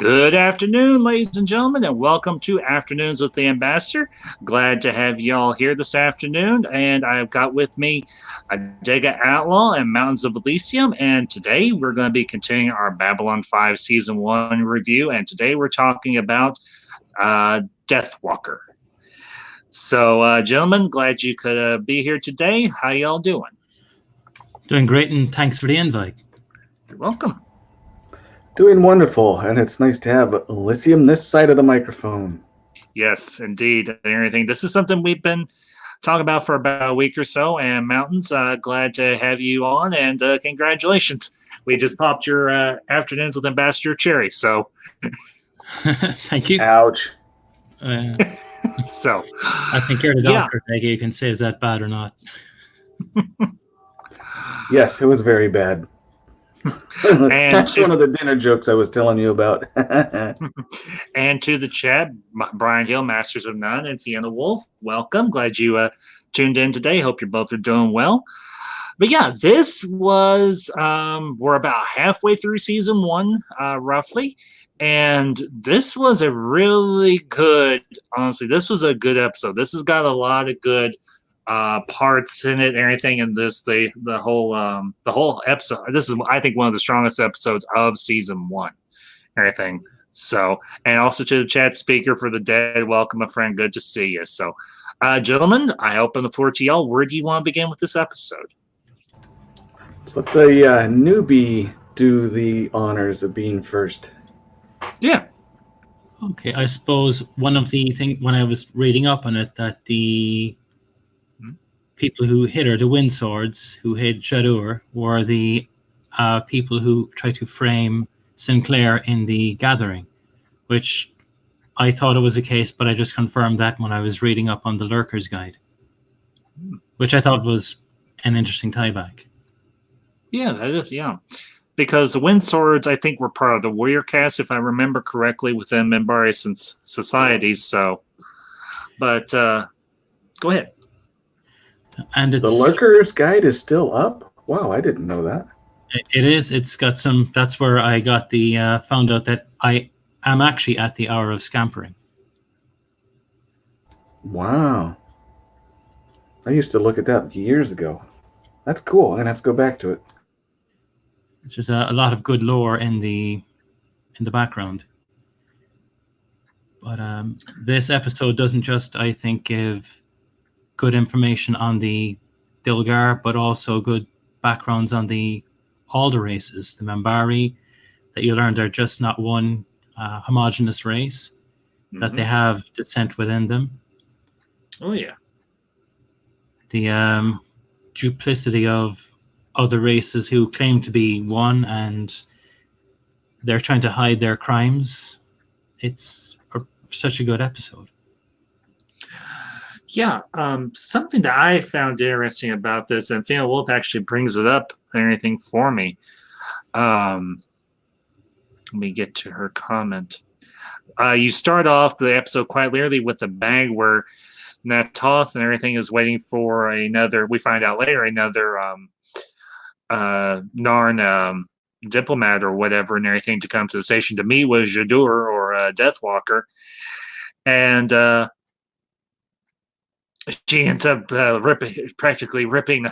Good afternoon, ladies and gentlemen, and welcome to Afternoons with the Ambassador. Glad to have you all here this afternoon, and I've got with me Adega Outlaw and Mountains of Elysium, and today we're going to be continuing our Babylon 5 Season 1 review, and today we're talking about Deathwalker. So, gentlemen, glad you could be here today. How y'all doing? Doing great, and thanks for the invite. You're welcome. Doing wonderful, and it's nice to have Elysium this side of the microphone. Yes, indeed. And everything. This is something we've been talking about for about a week or so. And Mountains, glad to have you on, and congratulations. We just popped your Afternoons with Ambassador cherry. So, thank you. Ouch. So, I think you're the doctor, Peggy. You can say is that bad or not? Yes, it was very bad. That's one of the dinner jokes I was telling you about. And to the chat, Brian Hill, Masters of None, and Fiona Wolf, welcome. Glad you tuned in today. Hope you both are doing well. But yeah, this was, we're about halfway through season 1, roughly. And this was a really good, honestly, this was a good episode. This has got a lot of good parts in it and everything in this. The whole episode, this is, I think, one of the strongest episodes of season 1, everything. So, and also to the chat speaker for the dead, welcome, a friend, good to see you. So, gentlemen, I open the floor to y'all. Where do you want to begin with this episode? Let's let the newbie do the honors of being first. Yeah. Okay, I suppose one of the things when I was reading up on it, that the people who hit her, the wind swords who hit Jadur, were the people who tried to frame Sinclair in the gathering, which I thought it was the case, but I just confirmed that when I was reading up on the Lurker's Guide, which I thought was an interesting tieback. Yeah, that is, yeah. Because the wind swords, I think, were part of the warrior caste, if I remember correctly, within Membarian societies. So, but go ahead. And The Lurker's Guide is still up? Wow, I didn't know that. It is. It's got some. That's where I got the found out that I am actually at the hour of scampering. Wow. I used to look at that years ago. That's cool. I'm going to have to go back to it. There's a lot of good lore in the background. But this episode doesn't just, I think, give good information on the Dilgar, but also good backgrounds on all the races. The Membari, that you learn they're just not one homogenous race, that they have descent within them. Oh, yeah. The duplicity of other races who claim to be one, and they're trying to hide their crimes. It's such a good episode. Yeah, something that I found interesting about this, and Fiona Wolf actually brings it up and everything for me. Let me get to her comment. You start off the episode quite clearly with the bag where Natoth and everything is waiting for another, we find out later, another Narn diplomat or whatever and everything to come to the station to meet with Jadur or Deathwalker. And she ends up practically ripping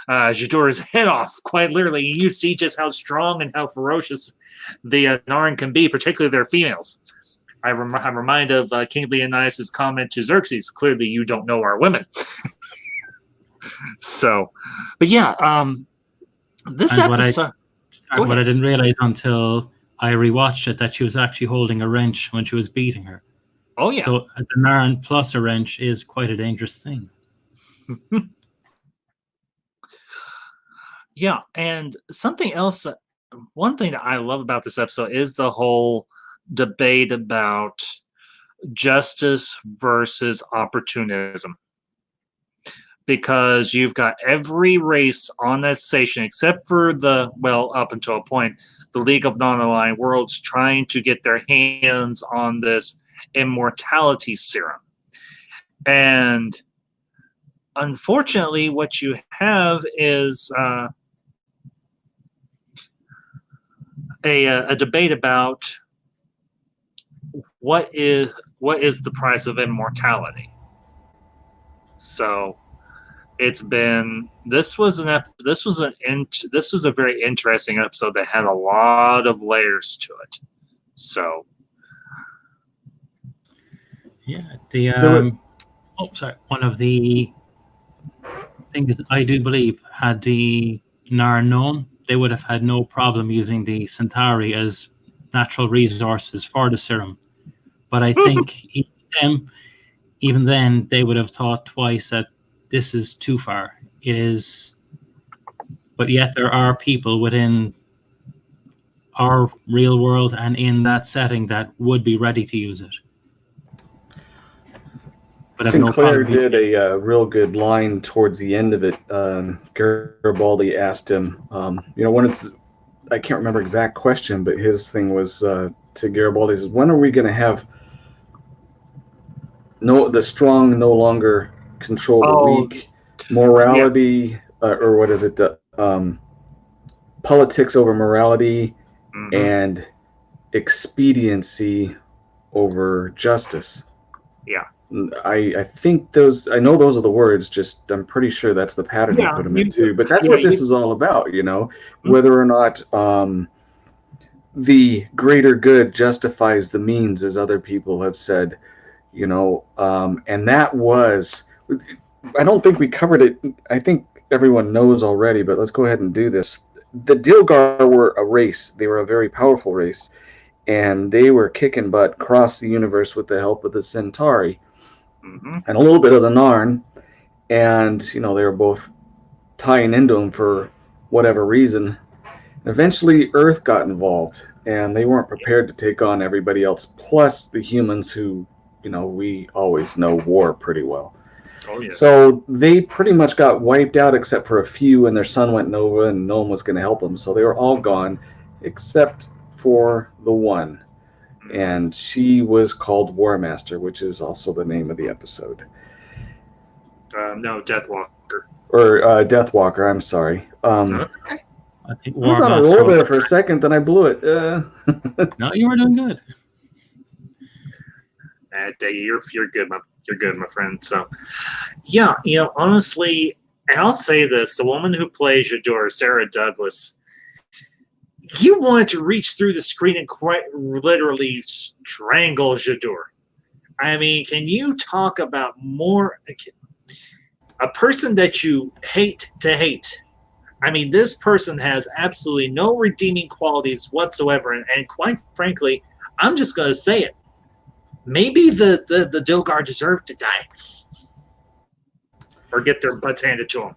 Jadur's head off, quite literally. You see just how strong and how ferocious the Narn can be, particularly their females. I'm reminded of King Leonidas' comment to Xerxes, clearly you don't know our women. So, but yeah, this episode... What I didn't realize until I rewatched it, that she was actually holding a wrench when she was beating her. Oh, yeah. So the Narn plus a wrench is quite a dangerous thing. Yeah, and something else, one thing that I love about this episode is the whole debate about justice versus opportunism. Because you've got every race on that station, except for up until a point, the League of Non-Aligned Worlds trying to get their hands on this immortality serum. And unfortunately, what you have is a debate about what is the price of immortality? So it's been this was a very interesting episode that had a lot of layers to it. So Yeah, one of the things I do believe, had the Narn known, they would have had no problem using the Centauri as natural resources for the serum. But I think even then, they would have thought twice that this is too far. It is, but yet there are people within our real world and in that setting that would be ready to use it. But have no Sinclair problem. did a real good line towards the end of it. Garibaldi asked him, when it's, I can't remember exact question, but his thing was to Garibaldi, says, when are we going to have the strong no longer control the weak, morality, or what is it, politics over morality, and expediency over justice. Yeah. I think I know those are the words, just I'm pretty sure that's the pattern he put them into. But that's what this is all about, whether or not the greater good justifies the means, as other people have said, and that was, I don't think we covered it. I think everyone knows already, but let's go ahead and do this. The Dilgar were a race. They were a very powerful race, and they were kicking butt across the universe with the help of the Centauri. And a little bit of the Narn, and they were both tying into them for whatever reason. Eventually, Earth got involved, and they weren't prepared to take on everybody else, plus the humans who, we always know war pretty well. Oh, yeah. So they pretty much got wiped out except for a few, and their sun went nova, and no one was going to help them. So they were all gone except for the one. And she was called War Master, which is also the name of the episode. No, Deathwalker. Or Deathwalker, I'm sorry. I think I was on a roll there for a second, then I blew it. No, you were doing good. You're good, my friend. So, yeah, honestly, and I'll say this: the woman who plays Jador, Sarah Douglas, you want to reach through the screen and quite literally strangle Jador. I mean, can you talk about a person that you hate to hate? I mean, this person has absolutely no redeeming qualities whatsoever, and quite frankly, I'm just going to say it. Maybe the Dilgar deserve to die or get their butts handed to them.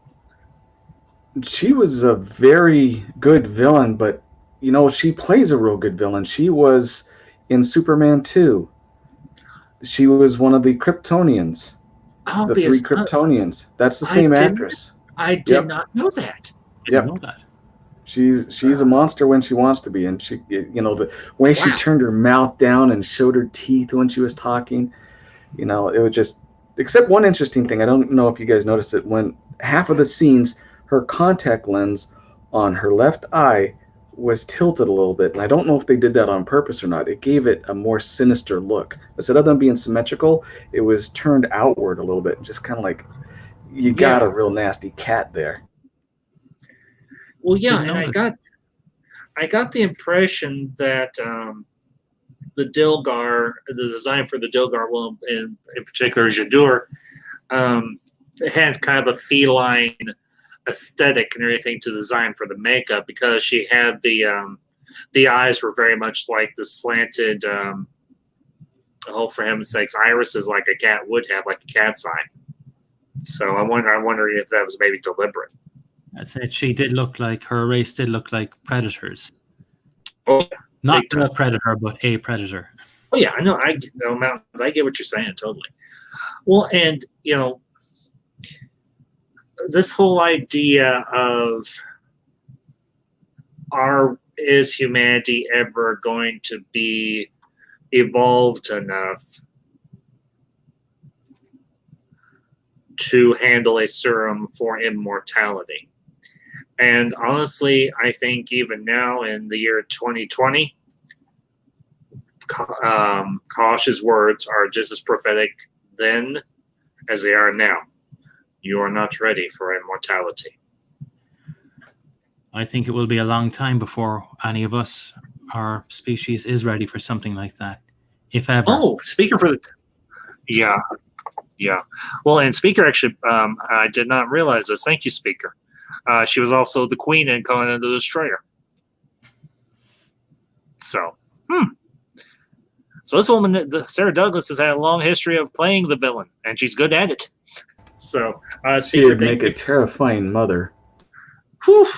She was a very good villain, but she plays a real good villain. She was in Superman 2. She was one of the Kryptonians. The 3 Kryptonians. That's the same actress. I did not know that. Yep. Know that. She's a monster when she wants to be, and she, the way she turned her mouth down and showed her teeth when she was talking, it was just. Except one interesting thing, I don't know if you guys noticed it, when half of the scenes, her contact lens on her left eye was tilted a little bit, and I don't know if they did that on purpose or not. It gave it a more sinister look. Instead of them being symmetrical, it was turned outward a little bit, just kind of like you got a real nasty cat there. Well, yeah, and I got the impression that the Dilgar, the design for the Dilgar, well, in particular Jadur, had kind of a feline aesthetic and everything to design for the makeup, because she had the eyes were very much like the slanted, for heaven's sakes, irises like a cat would have, like a cat's eye. So I'm wondering if that was maybe deliberate. I'd say her race did look like predators. Oh, not a predator, but a predator. Oh yeah, I know. Mountains. I get what you're saying totally. Well, and this whole idea of is humanity ever going to be evolved enough to handle a serum for immortality? And honestly, I think even now in the year 2020, Kosh's words are just as prophetic then as they are now. You are not ready for immortality. I think it will be a long time before any of us, our species, is ready for something like that, if ever. Oh, speaker for the... Yeah. Well, and Speaker actually, I did not realize this. Thank you, Speaker. She was also the queen in Conan the Destroyer. So, So this woman, Sarah Douglas, has had a long history of playing the villain, and she's good at it. So, Speaker, She'd make a terrifying mother. Whew.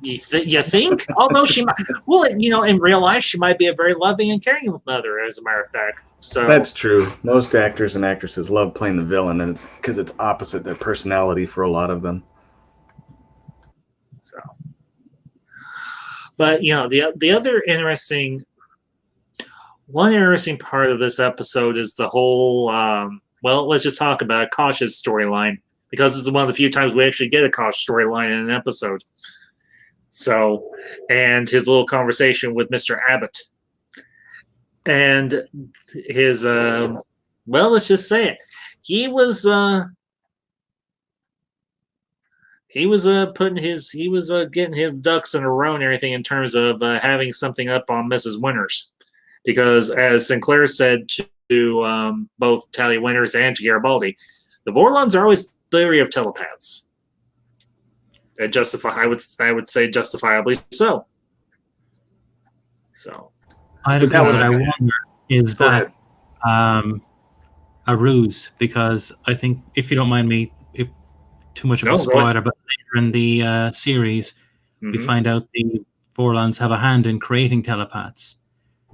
You think? Although she might, well, in real life, she might be a very loving and caring mother, as a matter of fact. So that's true. Most actors and actresses love playing the villain, and it's because it's opposite their personality for a lot of them. So, but the other interesting part of this episode is the whole. Well, let's just talk about Kosh's storyline, because it's one of the few times we actually get a Kosh storyline in an episode. So, and his little conversation with Mr. Abbott. And his, well, let's just say it. He was getting his ducks in a row and everything in terms of having something up on Mrs. Winters. Because as Sinclair said to both Talia Winters and to Garibaldi, the Vorlons are always theory of telepaths. And I would say justifiably so. So I agree, but I wonder, is that a ruse? Because I think, if you don't mind me, too much of a spoiler, but later in the series, we find out the Vorlons have a hand in creating telepaths.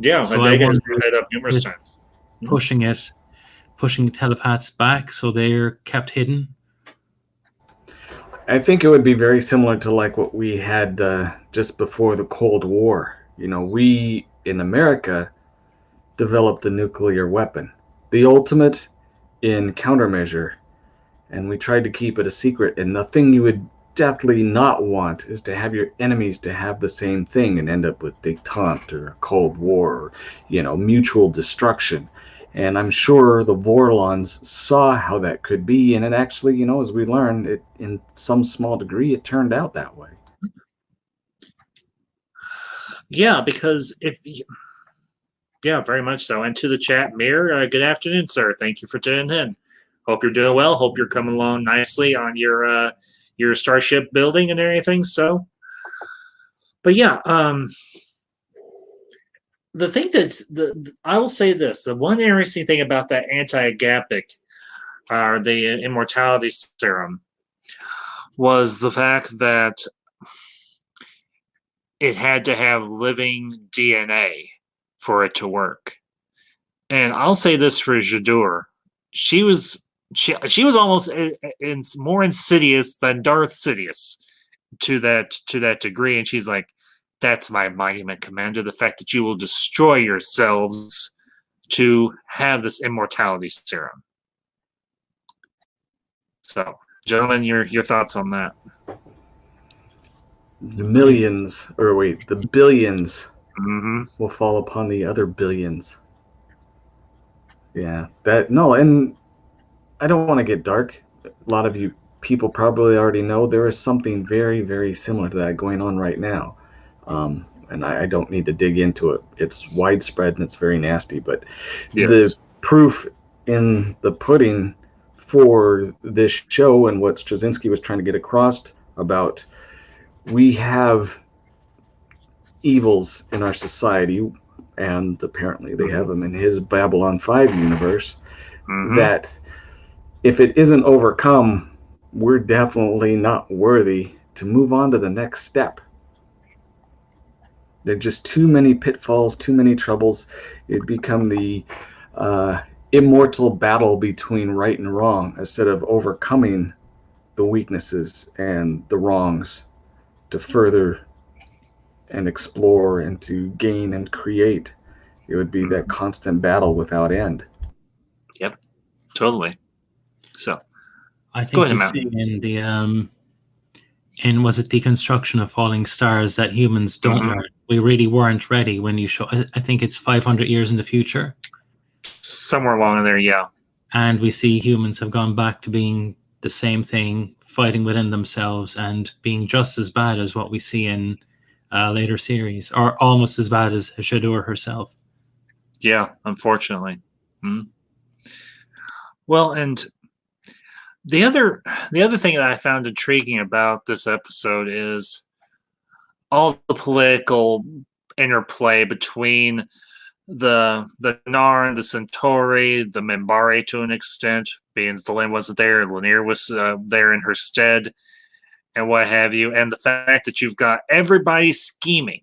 Yeah, so I has brought that up numerous times. Pushing telepaths back so they're kept hidden. I think it would be very similar to like what we had just before the Cold War. We in America developed the nuclear weapon, the ultimate in countermeasure, and we tried to keep it a secret. And the thing you would deathly not want is to have your enemies to have the same thing and end up with détente or a Cold War, or mutual destruction. And I'm sure the Vorlons saw how that could be, and it actually, as we learned, it in some small degree, it turned out that way. Yeah, because very much so. And to the chat, Mir, good afternoon, sir. Thank you for tuning in. Hope you're doing well. Hope you're coming along nicely on your starship building and everything. So, but yeah, the thing that I will say this: the one interesting thing about that anti-agapic, or the immortality serum, was the fact that it had to have living DNA for it to work. And I'll say this for Jadur: she was almost more insidious than Darth Sidious to that degree. And she's like, "That's my monument, Commander. The fact that you will destroy yourselves to have this immortality serum." So, gentlemen, your thoughts on that? The billions will fall upon the other billions. Yeah, and I don't want to get dark. A lot of you people probably already know there is something very, very similar to that going on right now. And I don't need to dig into it. It's widespread and it's very nasty. But the proof in the pudding for this show and what Straczynski was trying to get across about, we have evils in our society, and apparently they have them in his Babylon 5 universe, that if it isn't overcome, we're definitely not worthy to move on to the next step. There are just too many pitfalls, too many troubles. It'd become the immortal battle between right and wrong, instead of overcoming the weaknesses and the wrongs to further and explore and to gain and create. It would be that constant battle without end. Yep, totally. So I think you see in was it Deconstruction of Falling Stars that humans don't learn. We really weren't ready when you show. I think it's 500 years in the future. Somewhere along in there, yeah. And we see humans have gone back to being the same thing, fighting within themselves and being just as bad as what we see in later series, or almost as bad as Shadur herself. Yeah, unfortunately. Well, and the other thing that I found intriguing about this episode is all the political interplay between the Narn, the Centauri, the Minbari to an extent, being Delenn wasn't there, Lanier was there in her stead, and what have you, and the fact that you've got everybody scheming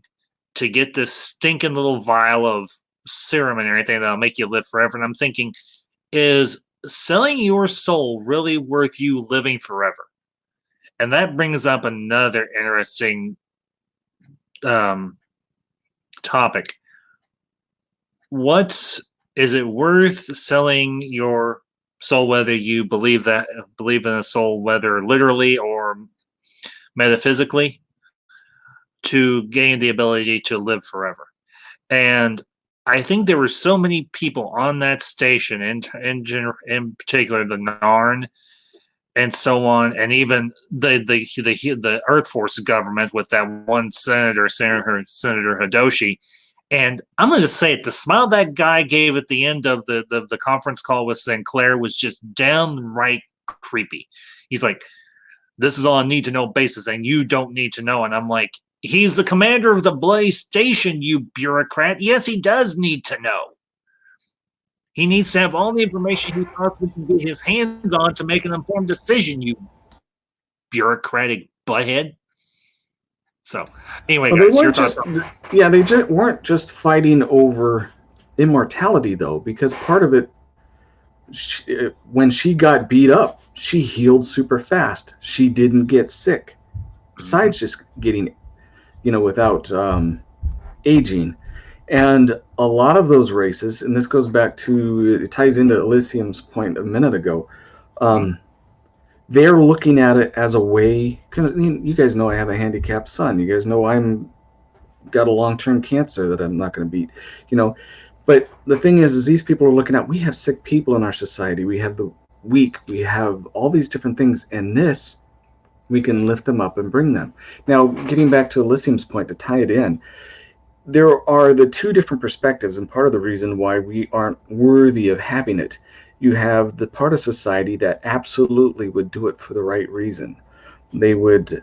to get this stinking little vial of serum and everything that'll make you live forever. And I'm thinking, is selling your soul really worth you living forever? And that brings up another interesting topic. Is it worth selling your soul, whether you believe in a soul, whether literally or metaphysically, to gain the ability to live forever? And I think there were so many people on that station, in particular the Narn and so on, and even the Earth Force government with that one Senator Hidoshi. And I'm going to just say it, the smile that guy gave at the end of the conference call with Sinclair was just downright creepy. He's like, this is all on need-to-know basis, and you don't need to know. And I'm like, he's the commander of the bloody station, you bureaucrat. Yes, he does need to know. He needs to have all the information he possibly can get his hands on to make an informed decision, you bureaucratic butthead. So, anyway, well, guys, your thoughts? They weren't just fighting over immortality, though, because part of it, when she got beat up, she healed super fast. She didn't get sick. Besides just getting, without aging. And a lot of those races, and this goes back to, it ties into Elysium's point a minute ago, they're looking at it as a way, because you guys know I have a handicapped son. You guys know I'm got a long-term cancer that I'm not going to beat, But the thing is these people are looking at, we have sick people in our society. We have the weak. We have all these different things. And this, we can lift them up and bring them. Now, getting back to Elysium's point to tie it in, there are the two different perspectives, and part of the reason why we aren't worthy of having it. You have the part of society that absolutely would do it for the right reason. They would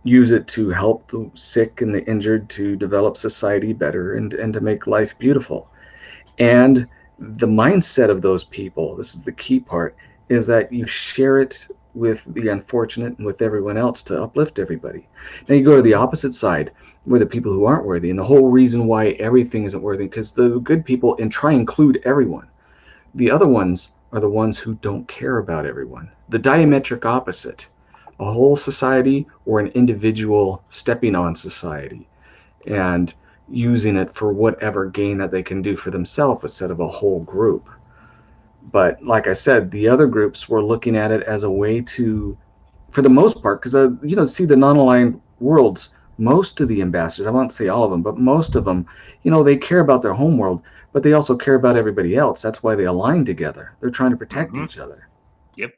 use it to help the sick and the injured to develop society better and to make life beautiful. And the mindset of those people, this is the key part, is that you share it with the unfortunate and with everyone else to uplift everybody. Now you go to the opposite side, where the people who aren't worthy, and the whole reason why everything isn't worthy, because the good people, and try and include everyone. The other ones are the ones who don't care about everyone. The diametric opposite. A whole society or an individual stepping on society and using it for whatever gain that they can do for themselves instead of a whole group. But like I said, the other groups were looking at it as a way to, for the most part, because see the non-aligned worlds, most of the ambassadors, I won't say all of them, but most of them, they care about their home world, but they also care about everybody else. That's why they align together. They're trying to protect each other. Yep.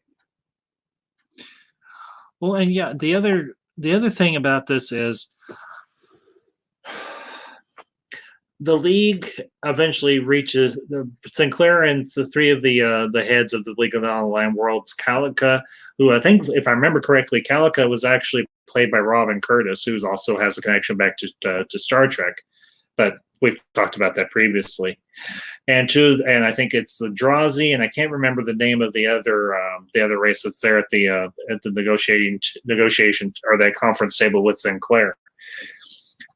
Well, and yeah, the other thing about this is the League eventually reaches Sinclair and the three of the heads of the League of Non-Aligned Worlds, Calica, who I think, if I remember correctly, Calica was actually played by Robin Curtis, who also has a connection back to Star Trek, but we've talked about that previously. And I think it's the Drazi, and I can't remember the name of the other race that's there at the negotiation or that conference table with Sinclair.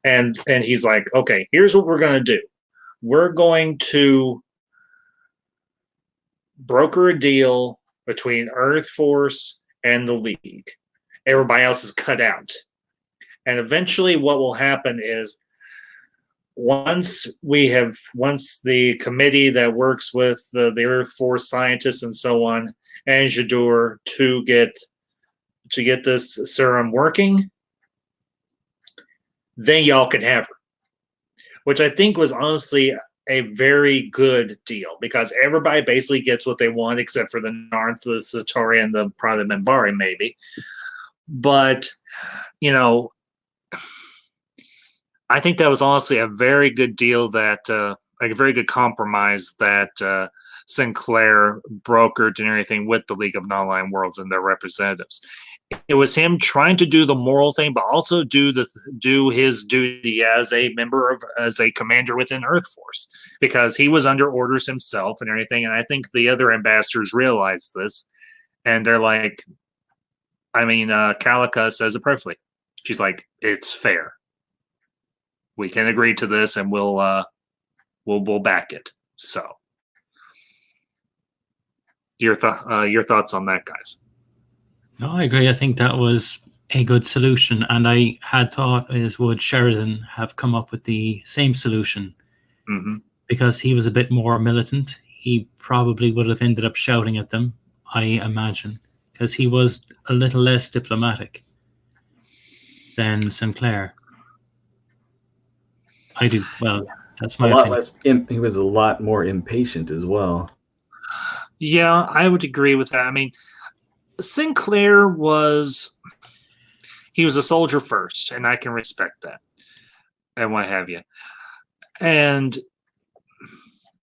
And he's like, okay, here's what we're going to do. We're going to broker a deal between Earth Force and the League. Everybody else is cut out. And eventually what will happen is once the committee that works with the Earth Force scientists and so on, and Jadur to get to get this serum working, then y'all can have her. Which I think was honestly a very good deal because everybody basically gets what they want except for the Narth, the Satori, and the probably Minbari, maybe. But, you know, I think that was honestly a very good deal that, like a very good compromise that Sinclair brokered and everything with the League of Non-Aligned Worlds and their representatives. It was him trying to do the moral thing, but also do his duty as a member of as a commander within Earth Force because he was under orders himself and everything. And I think the other ambassadors realized this, and they're like, I mean, Calica says it perfectly. She's like, "It's fair. We can agree to this, and we'll back it." So, your thoughts on that, guys? No, I agree. I think that was a good solution, and I had thought is would Sheridan have come up with the same solution because he was a bit more militant. He probably would have ended up shouting at them, I imagine, because he was a little less diplomatic than Sinclair. I do. Well, that's my opinion. He was a lot more impatient as well. Yeah, I would agree with that. I mean, Sinclair he was a soldier first, and I can respect that, and what have you.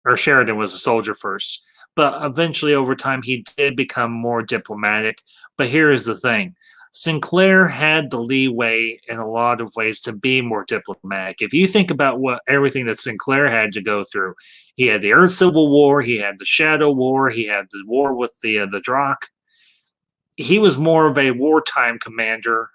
Or Sheridan was a soldier first, but eventually over time he did become more diplomatic. But here is the thing. Sinclair had the leeway in a lot of ways to be more diplomatic. If you think about everything that Sinclair had to go through, he had the Earth Civil War, he had the Shadow War, he had the war with the Drakh. He was more of a wartime commander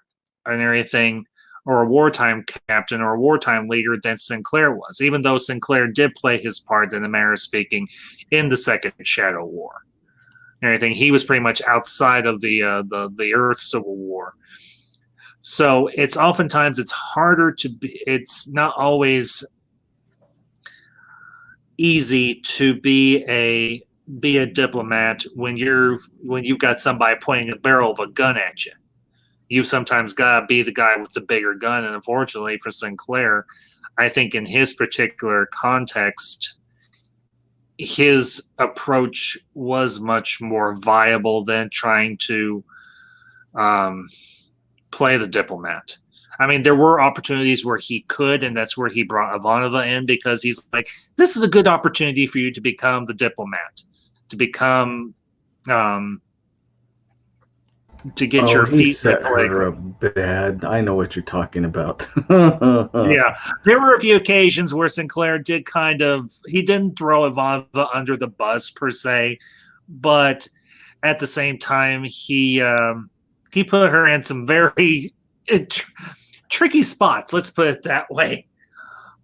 and everything, or a wartime captain or a wartime leader than Sinclair was, even though Sinclair did play his part, in the manner of speaking, in the Second Shadow War. And everything. He was pretty much outside of the Earth Civil War. So it's oftentimes it's harder to be. It's not always easy to be a diplomat when you've got somebody pointing a barrel of a gun at you. You've sometimes got to be the guy with the bigger gun, and unfortunately for Sinclair, I think in his particular context, his approach was much more viable than trying to play the diplomat. I mean, there were opportunities where he could, and that's where he brought Ivanova in because he's like, this is a good opportunity for you to become the diplomat, to become, to get your feet. He set her up bad. I know what you're talking about. Yeah, there were a few occasions where Sinclair did he didn't throw Ivanova under the bus per se, but at the same time, he put her in some very tricky spots. Let's put it that way.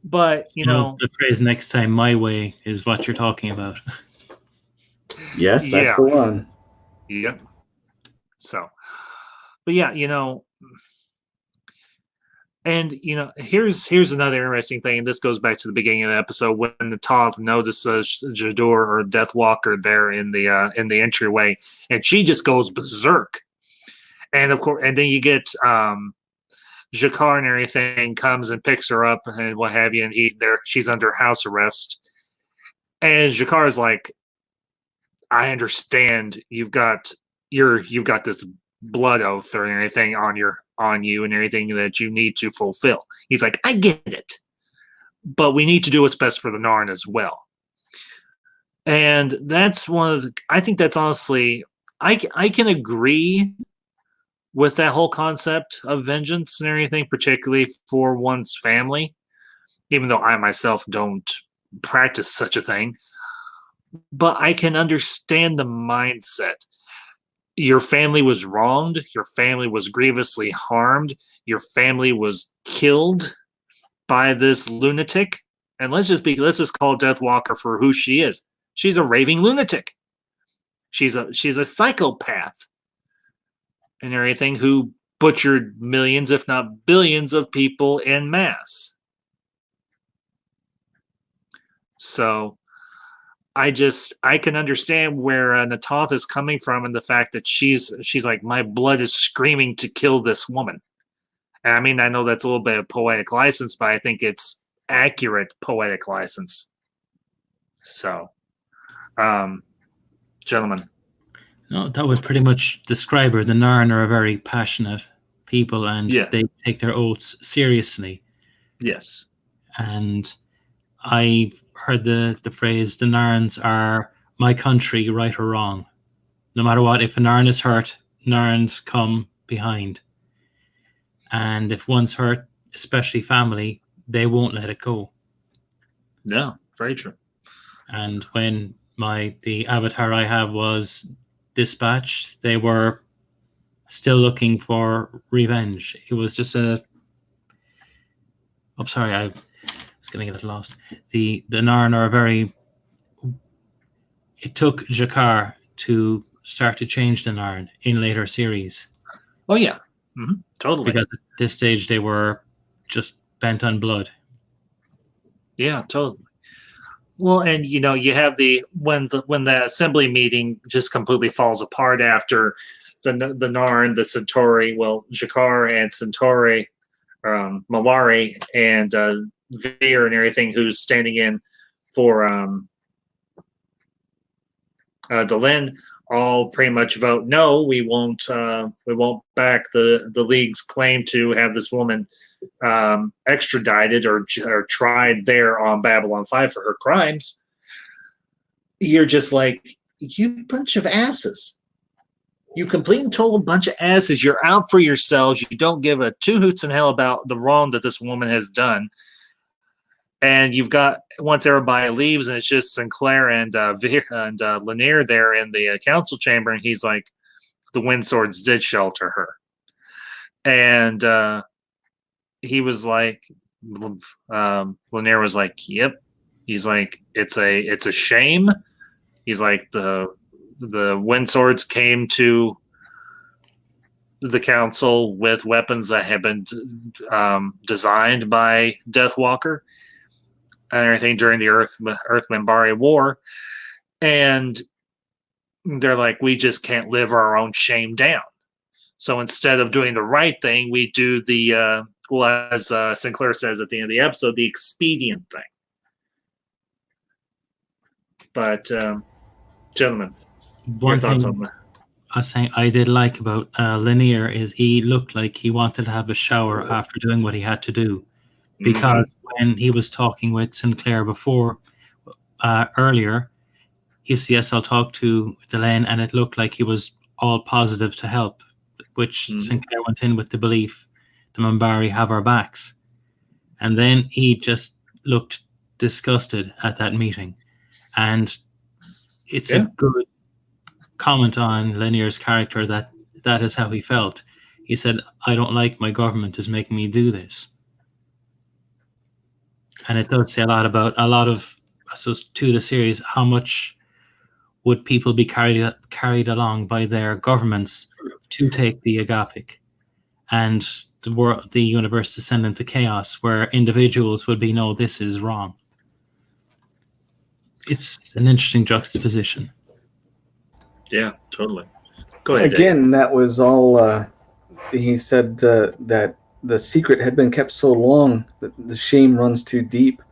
But the phrase "next time my way" is what you're talking about. Yes, that's the one. Yep. So, but yeah, and here's another interesting thing, and this goes back to the beginning of the episode when the Toth notices Jadur or Deathwalker there in the entryway, and she just goes berserk. And of course, and then you get Jakar and everything comes and picks her up and what have you, and she's under house arrest. And Jakar is like, I understand you've got this blood oath or anything on you and everything that you need to fulfill. He's like, I get it, but we need to do what's best for the Narn as well. And that's I think that's honestly, I can agree with that whole concept of vengeance and everything, particularly for one's family, even though I myself don't practice such a thing. But I can understand the mindset. Your family was wronged. Your family was grievously harmed. Your family was killed by this lunatic. And let's just call Deathwalker for who she is. She's a raving lunatic. She's a psychopath and everything who butchered millions, if not billions, of people en masse. So I can understand where Natoth is coming from, and the fact that she's like, my blood is screaming to kill this woman. And I mean, I know that's a little bit of poetic license, but I think it's accurate poetic license. So, gentlemen. No, that would pretty much describe her. The Narn are a very passionate people, and they take their oaths seriously. Yes. And I've heard the phrase, the Narns are my country, right or wrong. No matter what, if a Narn is hurt, Narns come behind. And if one's hurt, especially family, they won't let it go. No, very true. And when the avatar I have was dispatched, they were still looking for revenge. It was just I'm sorry, I was getting a little lost. The Narn are very... It took Jakar to start to change the Narn in later series. Oh, yeah. Mm-hmm. Totally. Because at this stage, they were just bent on blood. Yeah, totally. Well, and you have when the assembly meeting just completely falls apart after the Narn, the Centauri, well, Jakar and Centauri, Malari and Veer and everything, who's standing in for Delenn, all pretty much vote no. We won't back the League's claim to have this woman extradited or tried there on Babylon 5 for her crimes. You're just like, you bunch of asses. You complete and total bunch of asses. You're out for yourselves. You don't give a two hoots in hell about the wrong that this woman has done. And you've got, once everybody leaves, and it's just Sinclair and Veer and Lanier there in the council chamber, and he's like, the Windswords did shelter her. And he was like, Lanier was like, yep. He's like, it's a shame. He's like, the Windswords came to the council with weapons that have been designed by Deathwalker and everything during the Earth Minbari War, and they're like, we just can't live our own shame down. So instead of doing the right thing, we do the as Sinclair says at the end of the episode, the expedient thing. But gentlemen, your thoughts on that? I did like about Lanier is he looked like he wanted to have a shower after doing what he had to do, because when he was talking with Sinclair before earlier, he said, yes, I'll talk to Delenn, and it looked like he was all positive to help, which Sinclair went in with the belief the Minbari have our backs. And then he just looked disgusted at that meeting. And it's a good comment on Lanier's character that is how he felt. He said, I don't like my government is making me do this. And it does say a lot of, I suppose, to the series, how much would people be carried along by their governments to take the agapic, and the universe descend into chaos where individuals would be, no, this is wrong. It's an interesting juxtaposition. Yeah, totally. Go ahead, again, Dave. That was all he said, that the secret had been kept so long that the shame runs too deep.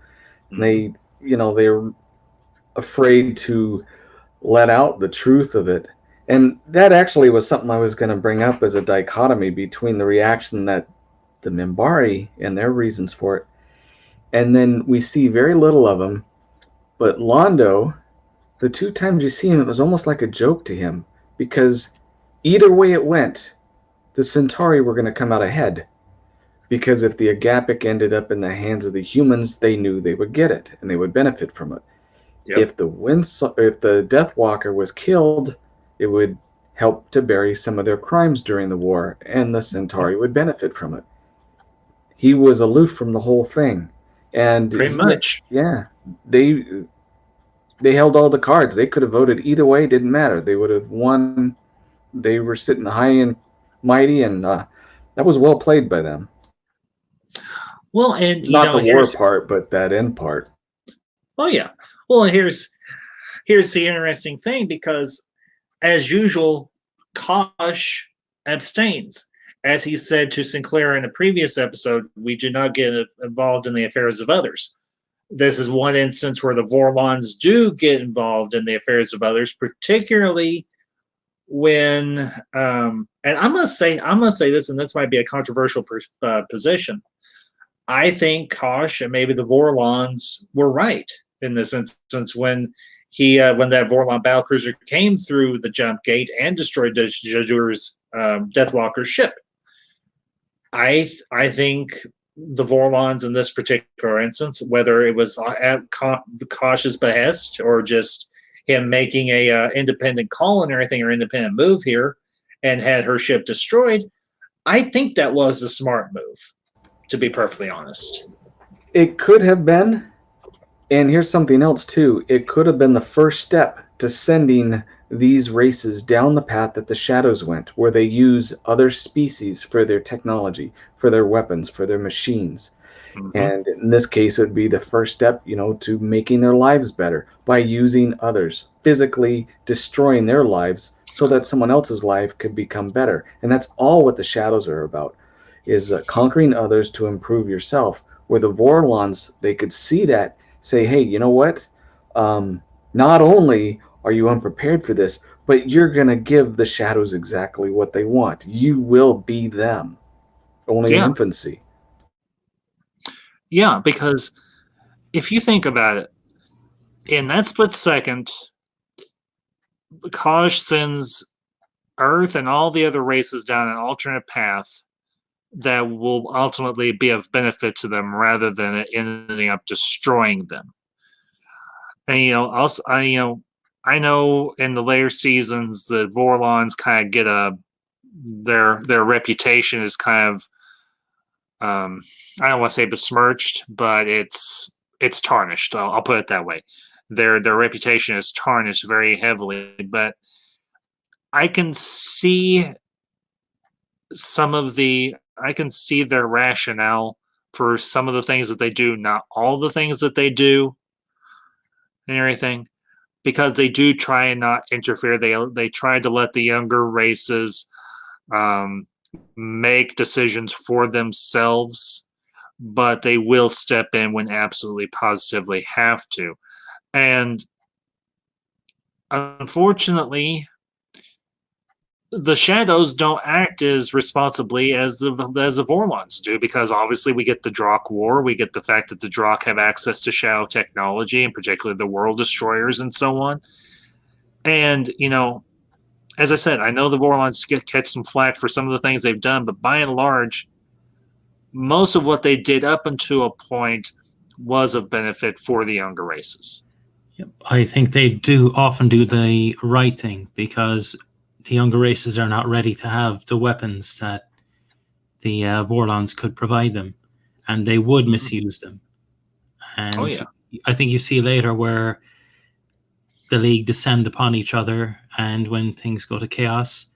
They they're afraid to let out the truth of it. And that actually was something I was going to bring up as a dichotomy between the reaction that the Minbari and their reasons for it, and then we see very little of them. But Londo, the two times you see him, it was almost like a joke to him, because either way it went, the Centauri were going to come out ahead. Because if the agapic ended up in the hands of the humans, they knew they would get it and they would benefit from it. Yep. If the Deathwalker was killed, it would help to bury some of their crimes during the war, and the Centauri would benefit from it. He was aloof from the whole thing, and pretty much, they held all the cards. They could have voted either way; didn't matter. They would have won. They were sitting high and mighty, and that was well played by them. Well, and not the war part, but that end part. Oh yeah. Well, here's here's the interesting thing, because as usual, Kosh abstains. As he said to Sinclair in a previous episode, we do not get involved in the affairs of others. This is one instance where the Vorlons do get involved in the affairs of others, particularly when, and I'm gonna say this, and this might be a controversial position. I think Kosh and maybe the Vorlons were right in this instance when when that Vorlon battlecruiser came through the jump gate and destroyed Jadur's Deathwalker ship. I think the Vorlons in this particular instance, whether it was at Kosh's behest or just him making a independent call and everything, or independent move here, and had her ship destroyed, I think that was a smart move, to be perfectly honest. It could have been, and here's something else too. It could have been the first step to sending these races down the path that the Shadows went, where they use other species for their technology, for their weapons, for their machines. Mm-hmm. And in this case, it would be the first step, to making their lives better by using others, physically destroying their lives so that someone else's life could become better. And that's all what the Shadows are about, is conquering others to improve yourself. Where the Vorlons, they could see that, say, hey, you know what? Not only are you unprepared for this, but you're going to give the Shadows exactly what they want. You will be them, only in infancy. Yeah, because if you think about it, in that split second, Kosh sends Earth and all the other races down an alternate path that will ultimately be of benefit to them rather than it ending up destroying them. And also, I know in the later seasons the Vorlons kind of get their reputation is kind of I don't want to say besmirched, but it's tarnished. I'll put it that way. Their reputation is tarnished very heavily, but I can see their rationale for some of the things that they do, not all the things that they do and everything, because they do try and not interfere. They try to let the younger races make decisions for themselves, but they will step in when absolutely positively have to. And unfortunately, the Shadows don't act as responsibly as the Vorlons do, because obviously we get the Drakh War, we get the fact that the Drakh have access to Shadow technology, and particularly the World Destroyers and so on. And, as I said, I know the Vorlons catch some flack for some of the things they've done, but by and large, most of what they did up until a point was of benefit for the younger races. Yep. I think they do often do the right thing, because the younger races are not ready to have the weapons that the Vorlons could provide them, and they would misuse them. And I think you see later where the League descend upon each other, and when things go to chaos,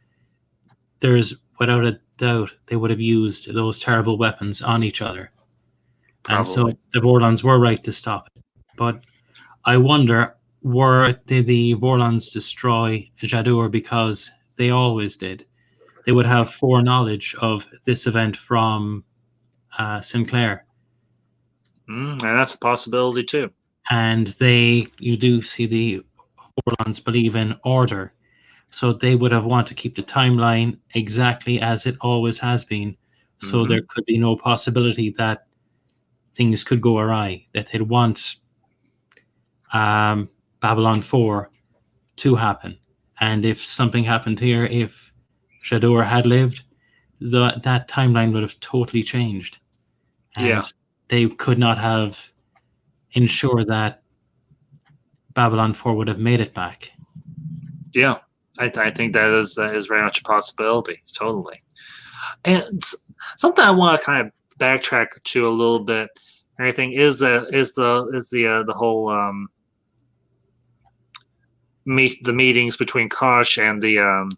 there's without a doubt they would have used those terrible weapons on each other. Probably. And so the Vorlons were right to stop it. But I wonder, did the Vorlons destroy Jadur because they always did? They would have foreknowledge of this event from Sinclair. And that's a possibility too. And you do see the Vorlons believe in order. So they would have wanted to keep the timeline exactly as it always has been. So there could be no possibility that things could go awry, that they'd want Babylon 4 to happen. And if something happened here, if Jadur had lived, that timeline would have totally changed. And they could not have ensured that Babylon 4 would have made it back. Yeah, I think that is very much a possibility. Totally. And something I want to kind of backtrack to a little bit. Everything is the whole the meetings between Kosh and the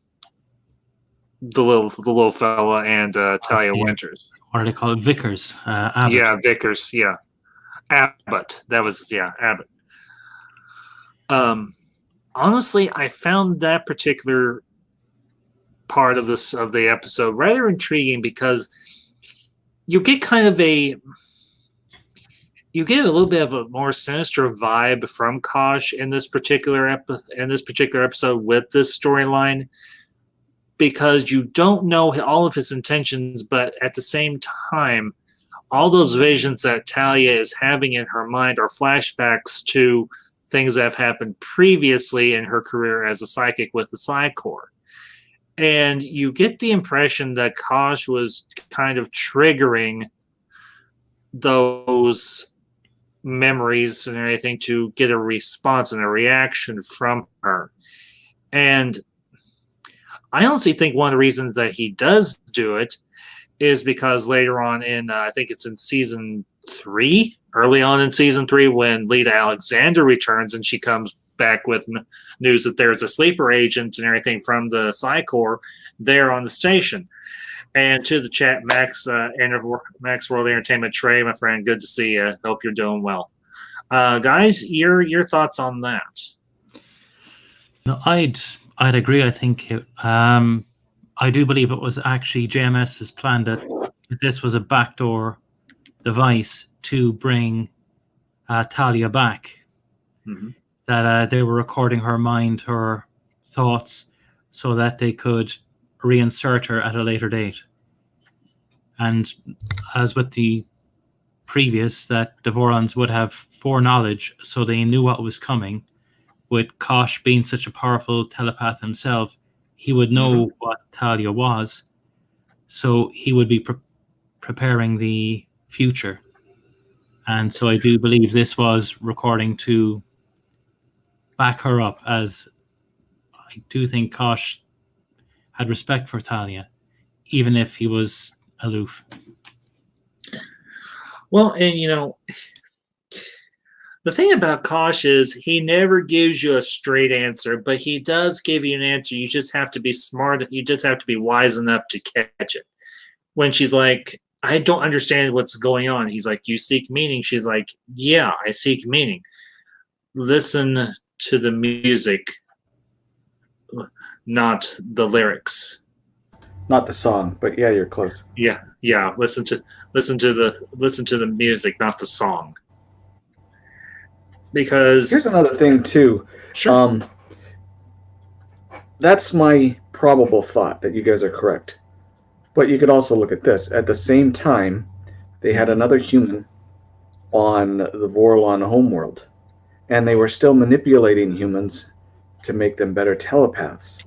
little fella and Talia Winters. What do they call it? Vickers. Abbott. Yeah, Vickers. Yeah, Abbott. That was Abbott. honestly, I found that particular part of the episode rather intriguing because you get you get a little bit of a more sinister vibe from Kosh in this particular episode with this storyline, because you don't know all of his intentions, but at the same time, all those visions that Talia is having in her mind are flashbacks to things that have happened previously in her career as a psychic with the Psi Corps. And you get the impression that Kosh was kind of triggering those memories and everything to get a response and a reaction from her. And I honestly think one of the reasons that he does do it is because later on in, I think it's in season 3, early on in season 3, when Lita Alexander returns and she comes back with news that there's a sleeper agent and everything from the Psi Corps there on the station. And to the chat, Max World Entertainment Trey, my friend, good to see you. Hope you're doing well. Guys, your thoughts on that? No, I'd agree. I think I do believe it was actually JMS's plan that this was a backdoor device to bring Talia back. Mm-hmm. That they were recording her mind, her thoughts, so that they could reinsert her at a later date. And as with the previous, that the Vorlons would have foreknowledge, so they knew what was coming. With Kosh being such a powerful telepath himself, he would know what Talia was, so he would be preparing the future. And so I do believe this was recording to back her up, as I do think Kosh had respect for Talia, even if he was aloof. Well, and the thing about Kosh is he never gives you a straight answer, but he does give you an answer. You just have to be smart. You just have to be wise enough to catch it. When she's like, I don't understand what's going on. He's like, you seek meaning? She's like, yeah, I seek meaning. Listen to the music, not the lyrics. Not the song, but yeah, you're close. Yeah. Listen to the music, not the song. Because here's another thing too. Sure. That's my probable thought that you guys are correct. But you could also look at this. At the same time, they had another human on the Vorlon homeworld, and they were still manipulating humans to make them better telepaths.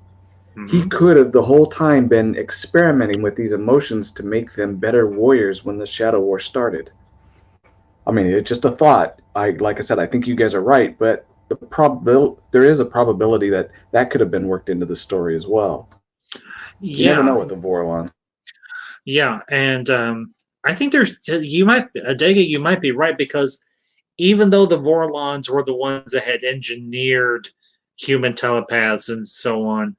He could have the whole time been experimenting with these emotions to make them better warriors when the Shadow War started. I mean, it's just a thought. Like I said, I think you guys are right, but there is a probability that could have been worked into the story as well. You never know with the Vorlon. Yeah, and I think you might be right, because even though the Vorlons were the ones that had engineered human telepaths and so on,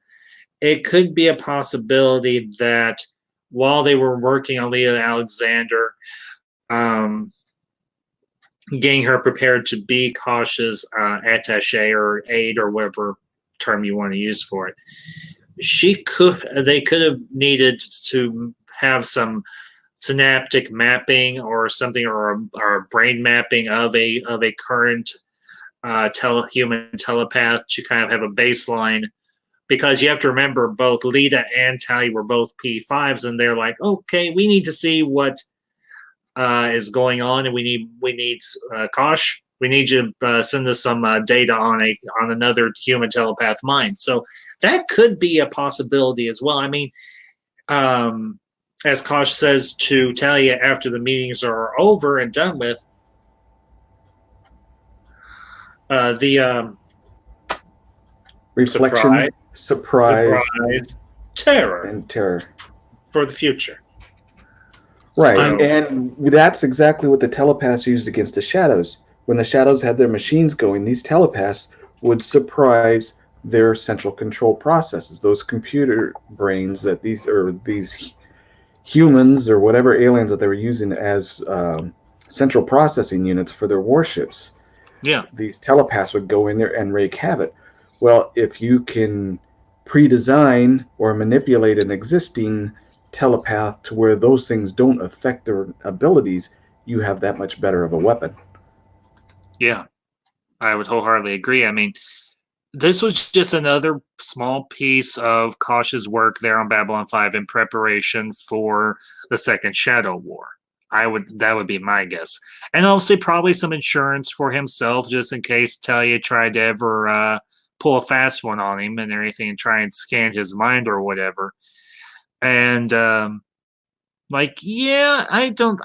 it could be a possibility that while they were working on Lita Alexander, getting her prepared to be Kosh's attaché or aide or whatever term you want to use for it, they could have needed to have some synaptic mapping or something, or a brain mapping of a current human telepath to kind of have a baseline, because you have to remember both Lita and Talia were both P5s, and they're like, okay, we need to see what is going on, and we need Kosh. We need you to send us some data on another human telepath mind. So that could be a possibility as well. I mean, as Kosh says to Talia after the meetings are over and done with, the reflection, surprise, terror, and terror for the future. Right, and that's exactly what the telepaths used against the Shadows. When the Shadows had their machines going, these telepaths would surprise their central control processes, those computer brains that these humans or whatever aliens that they were using as central processing units for their warships. Yeah, these telepaths would go in there and wreak havoc. Well, if you can pre-design or manipulate an existing telepath to where those things don't affect their abilities, you have that much better of a weapon. Yeah, I would wholeheartedly agree. I mean, this was just another small piece of cautious work there on Babylon 5 in preparation for the second Shadow War. That would be my guess. And obviously probably some insurance for himself just in case Talia tried to ever pull a fast one on him and everything and try and scan his mind or whatever. And like, yeah, I don't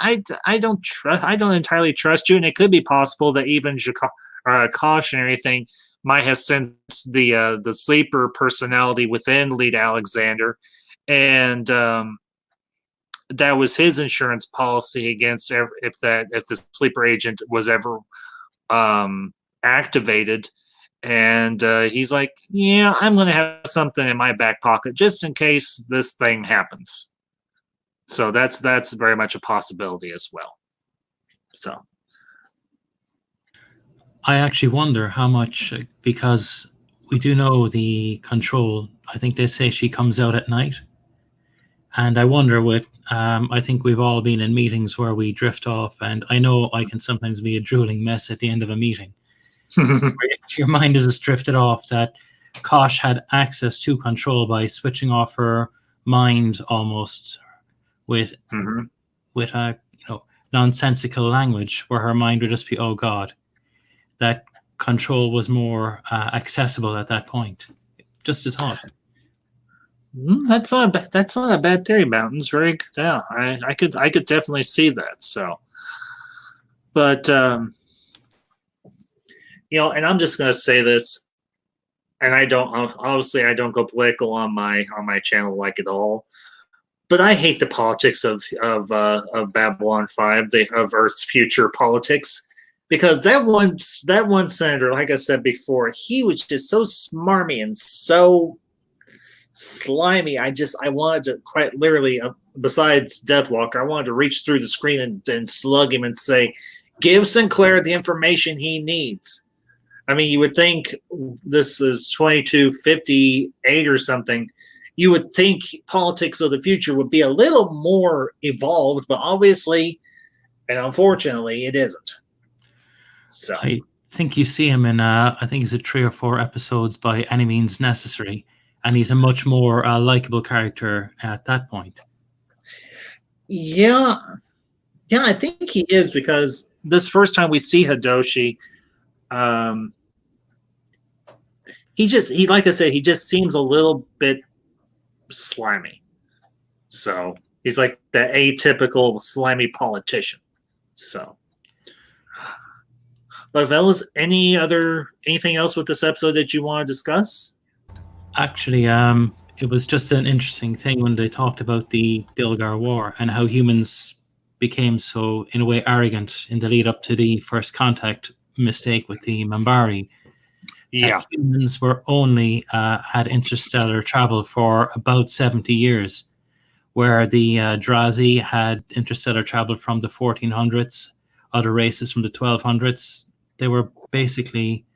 entirely trust you, and it could be possible that even Kosh and everything might have sensed the sleeper personality within Lead Alexander, and that was his insurance policy against if the sleeper agent was ever activated. And he's like, yeah, I'm going to have something in my back pocket just in case this thing happens. So that's very much a possibility as well. So I actually wonder how much, because we do know the control. I think they say she comes out at night, and I wonder what. I think we've all been in meetings where we drift off, and I know I can sometimes be a drooling mess at the end of a meeting. Your mind is just drifted off. That Kosh had access to control by switching off her mind almost with with a nonsensical language, where her mind would just be, oh God, that control was more accessible at that point. Just a thought. That's not a bad theory, Mountains. Very good. Yeah, I could definitely see that. So, but and I'm just gonna say this, and I don't go political on my channel like at all. But I hate the politics of Babylon 5, of Earth's future politics, because that one senator, like I said before, he was just so smarmy and so slimy. I wanted to quite literally, besides Deathwalker, I wanted to reach through the screen and slug him and say, give Sinclair the information he needs. I mean, you would think this is 2258 or something. You would think politics of the future would be a little more evolved, but obviously and unfortunately it isn't. So I think you see him in I think it's 3 or 4 episodes by Any Means Necessary, and he's a much more likable character at that point. Yeah, I think he is, because this first time we see Hidoshi, he like I said, he just seems a little bit slimy. So he's like the atypical slimy politician. So, but fellas, anything else with this episode that you want to discuss? Actually, it was just an interesting thing when they talked about the Dilgar War and how humans became so, in a way, arrogant in the lead up to the first contact mistake with the Mambari. Yeah, humans were only had interstellar travel for about 70 years, where the Drazi had interstellar travel from the 1400s, other races from the 1200s. They were basically,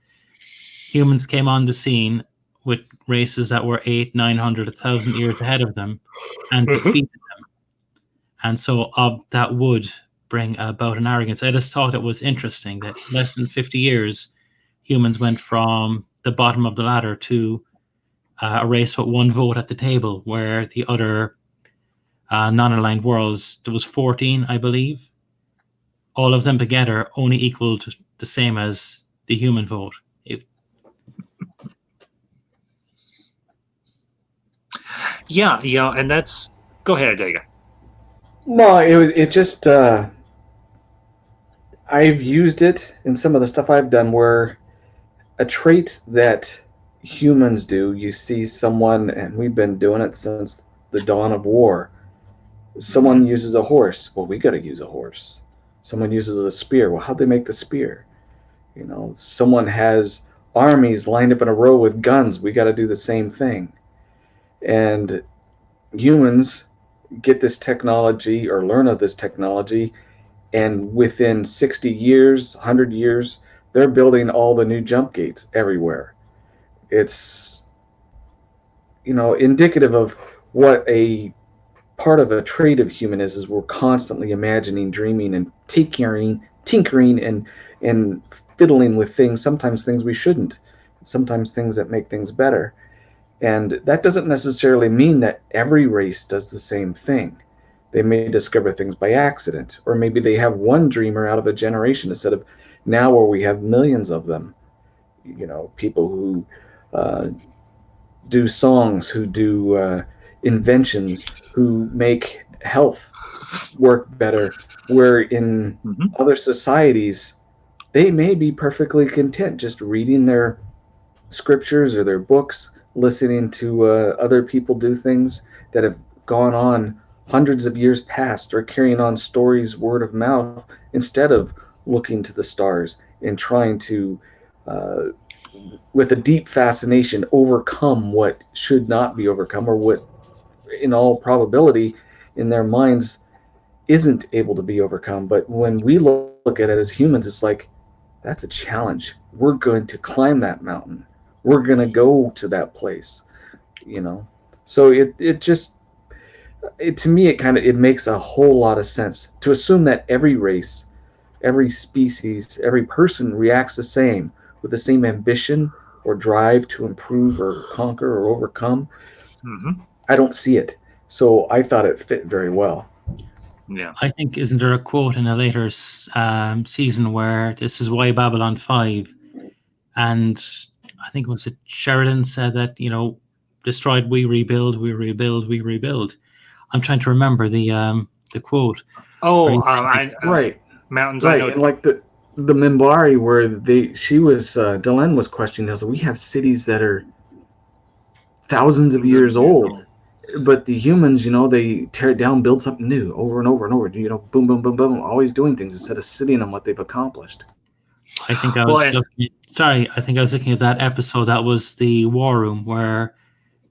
humans came on the scene with races that were 800, 900, 1,000 years ahead of them and defeated them. And so that would bring about an arrogance. I just thought it was interesting that less than 50 years, humans went from the bottom of the ladder to a race with one vote at the table, where the other non-aligned worlds, there was 14, I believe, all of them together only equaled the same as the human vote. Yeah, and that's. Go ahead, Dega. No, it just I've used it in some of the stuff I've done where a trait that humans do, you see someone, and we've been doing it since the dawn of war. Someone uses a horse. Well, we got to use a horse. Someone uses a spear. Well, how'd they make the spear? Someone has armies lined up in a row with guns. We got to do the same thing. And humans get this technology or learn of this technology, and within 60 years, 100 years, they're building all the new jump gates everywhere. it's indicative of what a part of a trait of human is we're constantly imagining, dreaming, and tinkering, and fiddling with things. Sometimes things we shouldn't. Sometimes things that make things better. And that doesn't necessarily mean that every race does the same thing. They may discover things by accident, or maybe they have one dreamer out of a generation instead of now where we have millions of them. People who do songs, who do inventions, who make health work better, where in other societies, they may be perfectly content just reading their scriptures or their books, listening to other people do things that have gone on hundreds of years past, or carrying on stories word of mouth instead of looking to the stars and trying to with a deep fascination overcome what should not be overcome, or what in all probability in their minds isn't able to be overcome. But when we look at it as humans, it's like, that's a challenge. We're going to climb that mountain. We're going to go to that place, So to me, it makes a whole lot of sense to assume that every race, every species, every person reacts the same, with the same ambition or drive to improve or conquer or overcome. I don't see it. So I thought it fit very well. Yeah. I think, isn't there a quote in a later season where this is why Babylon 5, and I think was it Sheridan said that, destroyed we rebuild, we rebuild, we rebuild. I'm trying to remember the quote. Right. Mountains. Right, I know. and like the Minbari, where Delenn was questioning us. We have cities that are thousands of years old, but the humans, they tear it down, build something new over and over and over. Boom, boom, boom, boom, always doing things instead of sitting on what they've accomplished. I think I was looking at that episode. That was the War Room where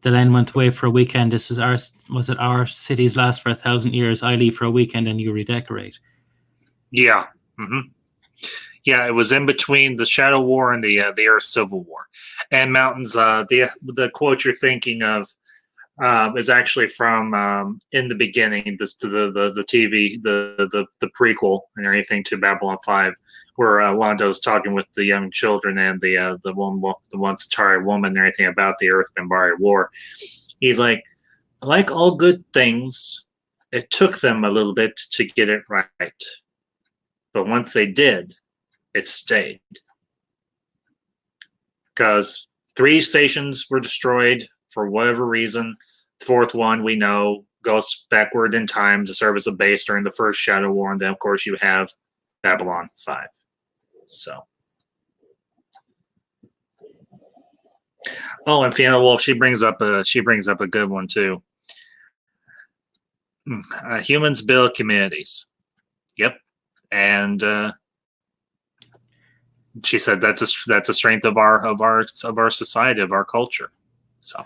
Delenn went away for a weekend. This is our cities last for 1,000 years. I leave for a weekend and you redecorate. Yeah. Yeah, it was in between the Shadow War and the Earth Civil War. And Mountains, the quote you're thinking of is actually from In the Beginning, the TV, the prequel and everything to Babylon 5, where Londo's talking with the young children and the once tired woman and everything about the Earth Minbari War. He's like all good things, it took them a little bit to get it right. But once they did, it stayed. Because 3 stations were destroyed for whatever reason. The 4th one, we know, goes backward in time to serve as a base during the first Shadow War. And then, of course, you have Babylon 5. So. Oh, and Fiona Wolf, she brings up a good one, too. Humans build communities. Yep. And she said that's a strength of our society, of our culture. So,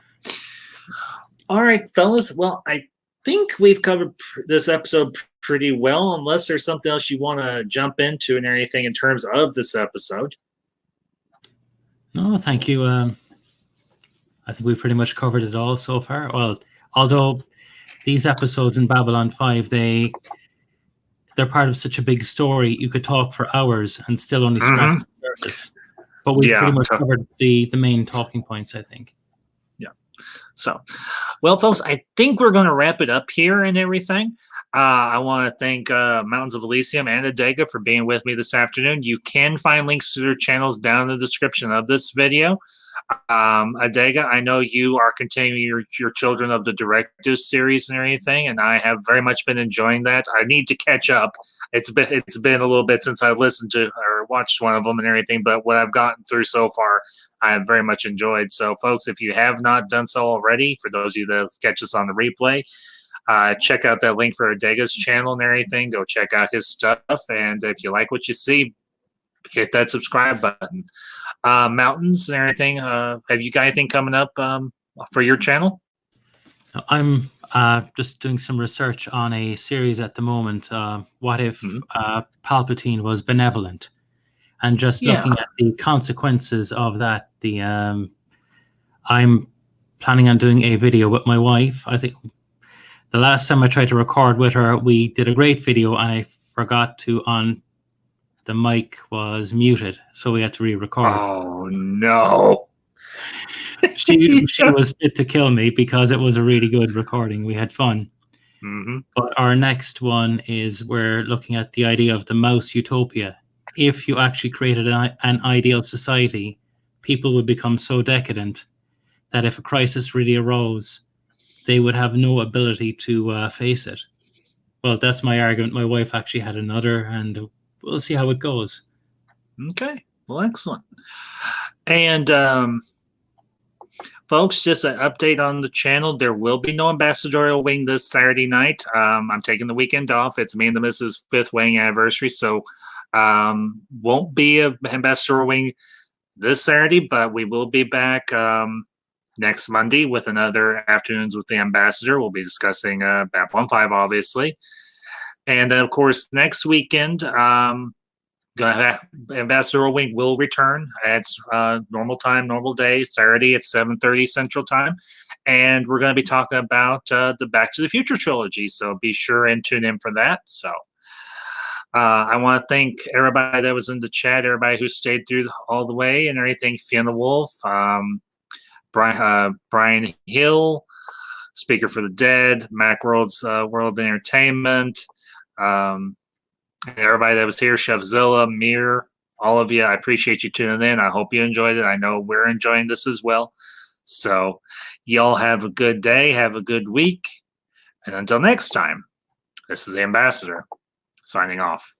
all right, fellas. Well, I think we've covered this episode pretty well. Unless there's something else you want to jump into and anything in terms of this episode. No, thank you. I think we pretty much covered it all so far. Well, although these episodes in Babylon 5, they're part of such a big story, you could talk for hours and still only scratch the surface. But we pretty much covered the main talking points, I think. Yeah. So, well, folks, I think we're going to wrap it up here and everything. I want to thank Mountains of Elysium and Adega for being with me this afternoon. You can find links to their channels down in the description of this video. Adega, I know you are continuing your Children of the Directive series and everything, and I have very much been enjoying that. I need to catch up. It's been a little bit since I listened to or watched one of them and everything, but what I've gotten through so far, I have very much enjoyed. So, folks, if you have not done so already, for those of you that catch us on the replay, check out that link for Adega's channel and everything. Go check out his stuff, and if you like what you see, hit that subscribe button. Mountains and everything. Have you got anything coming up for your channel? I'm just doing some research on a series at the moment. What if Palpatine was benevolent? And just looking at the consequences of that, the I'm planning on doing a video with my wife. I think the last time I tried to record with her, we did a great video and I forgot to on the mic was muted, so we had to re-record. Oh no. She was fit to kill me because it was a really good recording. We had fun. Mm-hmm. But our next one is we're looking at the idea of the mouse utopia. If you actually created an ideal society, people would become so decadent that if a crisis really arose, they would have no ability to face it. Well, that's my argument. My wife actually had another, and we'll see how it goes. Okay. Well, excellent. And folks, just an update on the channel. There will be no ambassadorial wing this Saturday night. I'm taking the weekend off. It's me and the Mrs. 5th wedding anniversary, so won't be an ambassadorial wing this Saturday, but we will be back next Monday with another Afternoons with the Ambassador. We'll be discussing Babylon 5, obviously. And then, of course, next weekend, Ambassador Wing will return at normal time, normal day, Saturday at 7:30 Central Time. And we're going to be talking about the Back to the Future trilogy. So be sure and tune in for that. So I want to thank everybody that was in the chat, everybody who stayed through all the way and everything. Fiona Wolf, Brian Hill, Speaker for the Dead, Macworld's World of Entertainment, everybody that was here, Chefzilla, Mir, all of you. I appreciate you tuning in. I hope you enjoyed it. I know we're enjoying this as well. So y'all have a good day. Have a good week. And until next time, this is the Ambassador signing off.